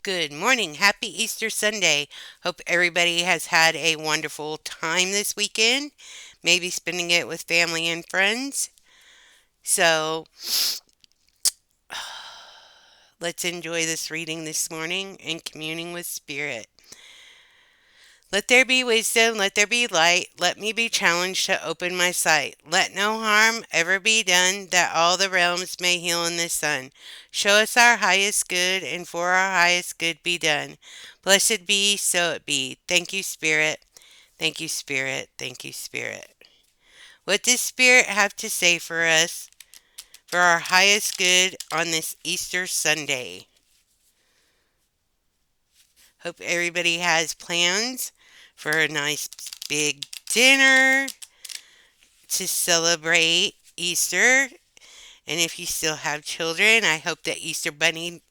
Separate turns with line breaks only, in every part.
Good morning. Happy Easter Sunday. Hope everybody has had a wonderful time this weekend, maybe spending it with family and friends. So, let's enjoy this reading this morning and communing with Spirit. Let there be wisdom, let there be light, let me be challenged to open my sight. Let no harm ever be done, that all the realms may heal in the sun. Show us our highest good, and for our highest good be done. Blessed be, so it be. Thank you, Spirit. Thank you, Spirit. Thank you, Spirit. What does Spirit have to say for us for our highest good on this Easter Sunday? Hope everybody has plans for a nice big dinner to celebrate Easter. And if you still have children, I hope that Easter Bunny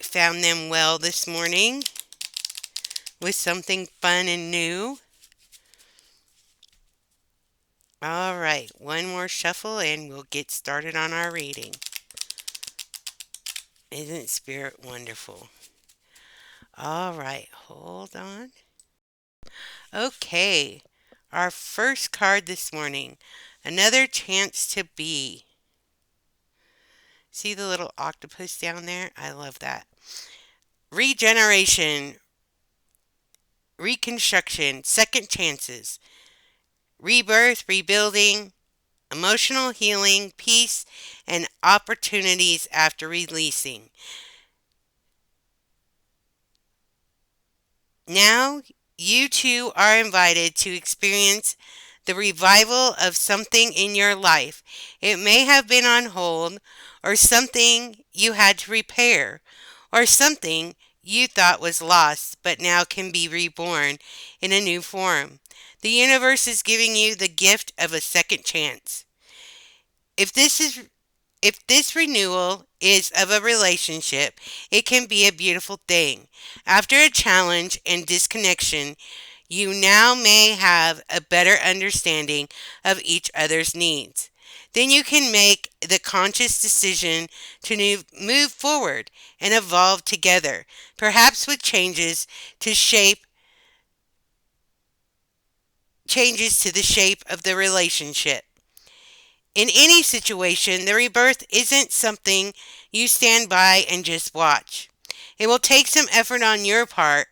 found them well this morning with something fun and new. All right, one more shuffle and we'll get started on our reading. Isn't Spirit wonderful? All right, hold on. Okay, our first card this morning, another chance to be. See the little octopus down there? I love that. Regeneration, reconstruction, second chances, rebirth, rebuilding, emotional healing, peace, and opportunities after releasing. Now, you too are invited to experience the revival of something in your life. It may have been on hold, or something you had to repair, or something you thought was lost but now can be reborn in a new form. The universe is giving you the gift of a second chance. If this is if this renewal is of a relationship, it can be a beautiful thing. After a challenge and disconnection, you now may have a better understanding of each other's needs. Then you can make the conscious decision to move forward and evolve together, perhaps with changes to the shape of the relationship. In any situation, the rebirth isn't something you stand by and just watch. It will take some effort on your part,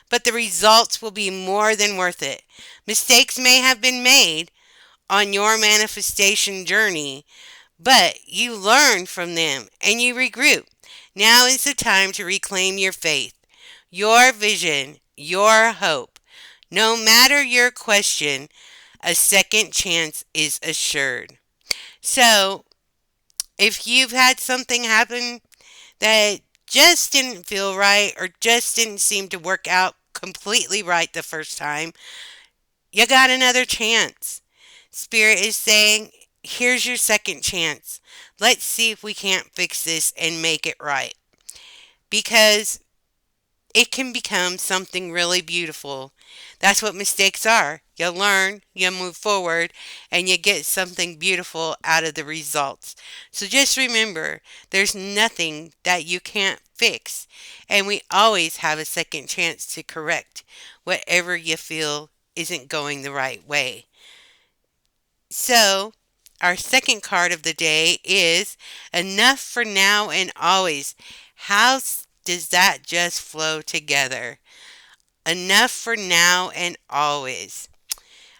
but the results will be more than worth it. Mistakes may have been made on your manifestation journey, but you learn from them and you regroup. Now is the time to reclaim your faith, your vision, your hope. No matter your question, a second chance is assured. So, if you've had something happen that just didn't feel right or just didn't seem to work out completely right the first time, you got another chance. Spirit is saying, here's your second chance. Let's see if we can't fix this and make it right. Because it can become something really beautiful. That's what mistakes are. You learn, you move forward, and you get something beautiful out of the results. So just remember, there's nothing that you can't fix. And we always have a second chance to correct whatever you feel isn't going the right way. So, our second card of the day is enough for now and always. How does that just flow together? Enough for now and always.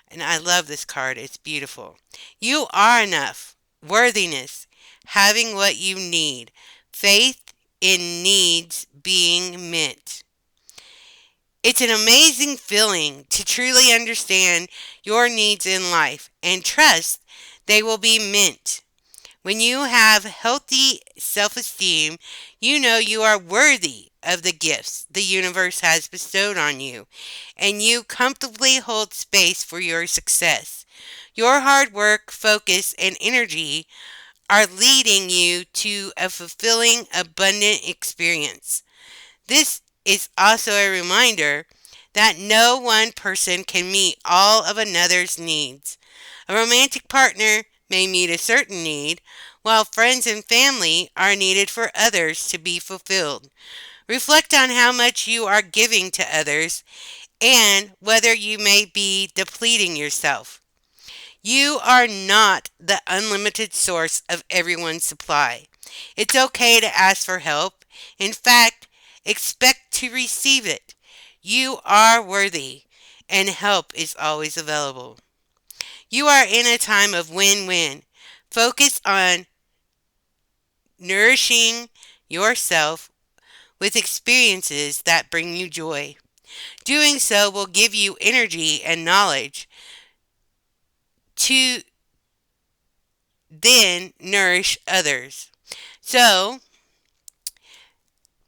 And I love this card. It's beautiful. You are enough. Worthiness. Having what you need. Faith in needs being met. It's an amazing feeling to truly understand your needs in life and trust they will be met. When you have healthy self-esteem, you know you are worthy of the gifts the universe has bestowed on you, and you comfortably hold space for your success. Your hard work, focus, and energy are leading you to a fulfilling, abundant experience. This is also a reminder that no one person can meet all of another's needs. A romantic partner may meet a certain need, while friends and family are needed for others to be fulfilled. Reflect on how much you are giving to others and whether you may be depleting yourself. You are not the unlimited source of everyone's supply. It's okay to ask for help. In fact, expect to receive it. You are worthy, and help is always available. You are in a time of win-win. Focus on nourishing yourself with experiences that bring you joy. Doing so will give you energy and knowledge to then nourish others. So,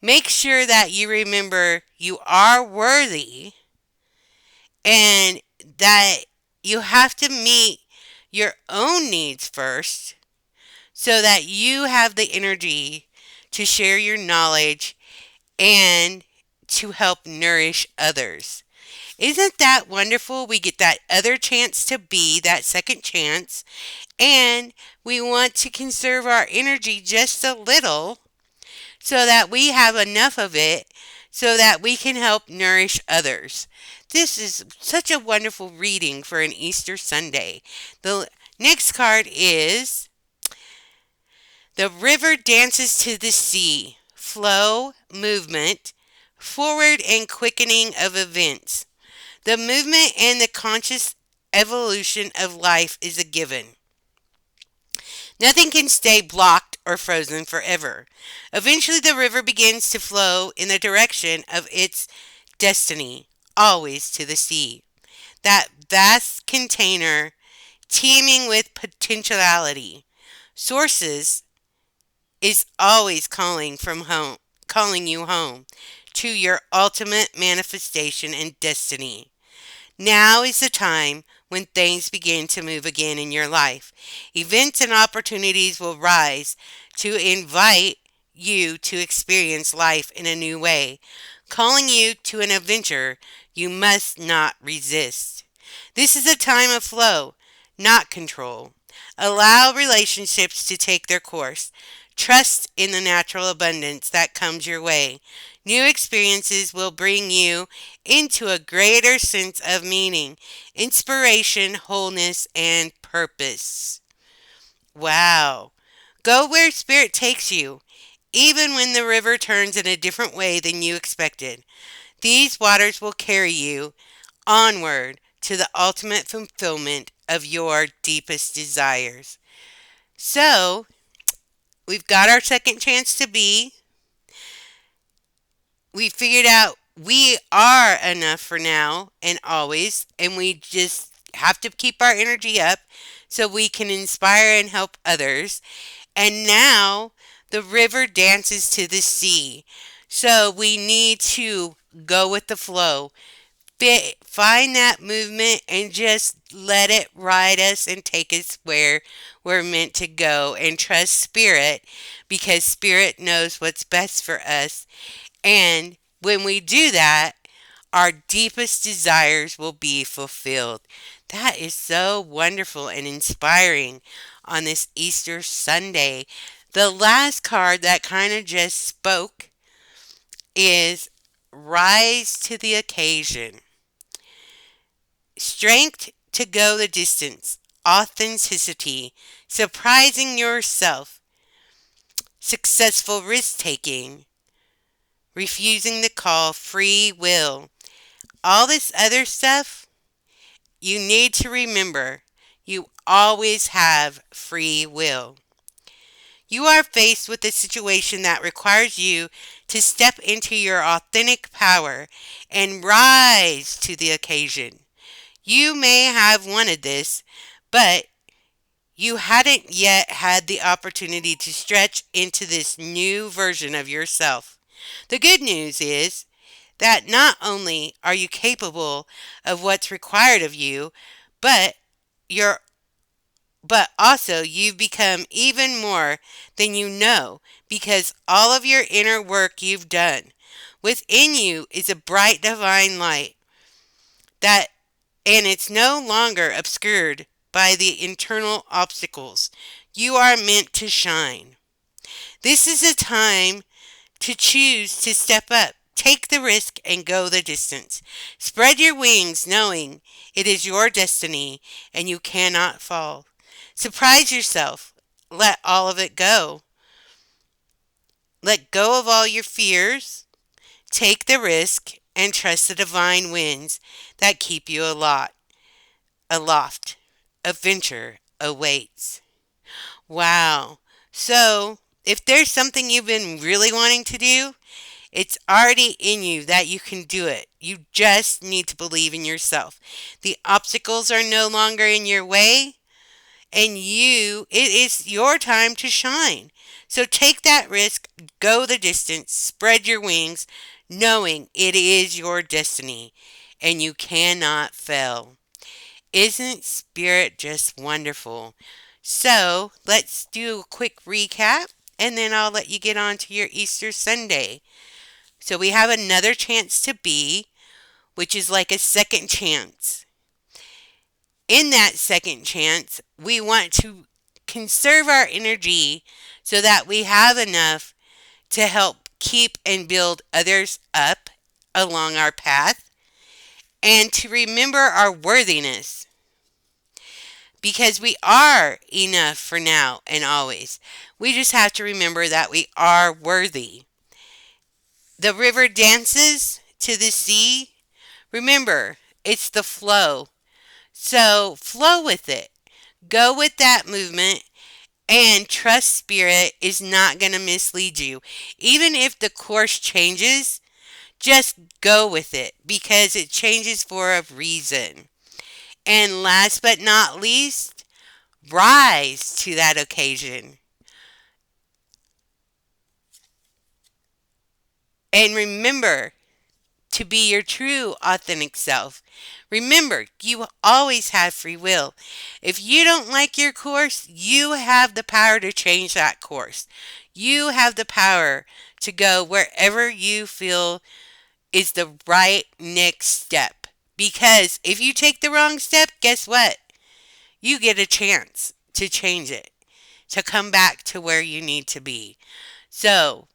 make sure that you remember you are worthy and that you have to meet your own needs first so that you have the energy to share your knowledge and to help nourish others. Isn't that wonderful? We get that other chance to be, that second chance, and we want to conserve our energy just a little so that we have enough of it so that we can help nourish others. This is such a wonderful reading for an Easter Sunday. The next card is the river dances to the sea. Flow, movement, forward and quickening of events. The movement and the conscious evolution of life is a given. Nothing can stay blocked or frozen forever. Eventually, the river begins to flow in the direction of its destiny, always to the sea. That vast container teeming with potentiality. Sources is always calling you home to your ultimate manifestation and destiny. Now is the time when things begin to move again in your life. Events and opportunities will rise to invite you to experience life in a new way, calling you to an adventure you must not resist. This is a time of flow, not control. Allow relationships to take their course. Trust in the natural abundance that comes your way. New experiences will bring you into a greater sense of meaning, inspiration, wholeness, and purpose. Wow. Go where spirit takes you, even when the river turns in a different way than you expected. These waters will carry you onward to the ultimate fulfillment of your deepest desires. So, we've got our second chance to be. We figured out we are enough for now and always, and we just have to keep our energy up so we can inspire and help others. And now the river dances to the sea. So we need to go with the flow. Find that movement and just let it ride us and take us where we're meant to go, and trust spirit because spirit knows what's best for us. And when we do that, our deepest desires will be fulfilled. That is so wonderful and inspiring on this Easter Sunday. The last card that kind of just spoke is rise to the occasion. Strength to go the distance. Authenticity. Surprising yourself. Successful risk taking. Refusing the call. Free will. All this other stuff, you need to remember you always have free will. You are faced with a situation that requires you to step into your authentic power and rise to the occasion. You may have wanted this, but you hadn't yet had the opportunity to stretch into this new version of yourself. The good news is that not only are you capable of what's required of you, but you're but also you've become even more than you know because all of your inner work you've done. Within you is a bright divine light that and it's no longer obscured by the internal obstacles. You are meant to shine. This is a time to choose to step up. Take the risk and go the distance. Spread your wings knowing it is your destiny and you cannot fall. Surprise yourself. Let all of it go. Let go of all your fears. Take the risk and trust the divine winds that keep you aloft. Adventure awaits. Wow. So, if there's something you've been really wanting to do, it's already in you that you can do it. You just need to believe in yourself. The obstacles are no longer in your way, and it is your time to shine. So take that risk, go the distance, spread your wings, knowing it is your destiny, and you cannot fail. Isn't spirit just wonderful? So let's do a quick recap, and then I'll let you get on to your Easter Sunday. So we have another chance to be, which is like a second chance. In that second chance, we want to conserve our energy so that we have enough to help keep and build others up along our path and to remember our worthiness because we are enough for now and always. We just have to remember that we are worthy. The river dances to the sea. Remember, it's the flow. So flow with it. Go with that movement and trust spirit is not going to mislead you. Even if the course changes, just go with it because it changes for a reason. And last but not least, rise to that occasion. And remember to be your true authentic self. Remember, you always have free will. If you don't like your course, you have the power to change that course. You have the power to go wherever you feel is the right next step. Because if you take the wrong step, guess what? You get a chance to change it, to come back to where you need to be. So,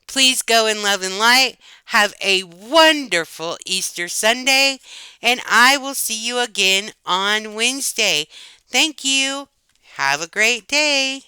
please go in love and light. Have a wonderful Easter Sunday, and I will see you again on Wednesday. Thank you. Have a great day.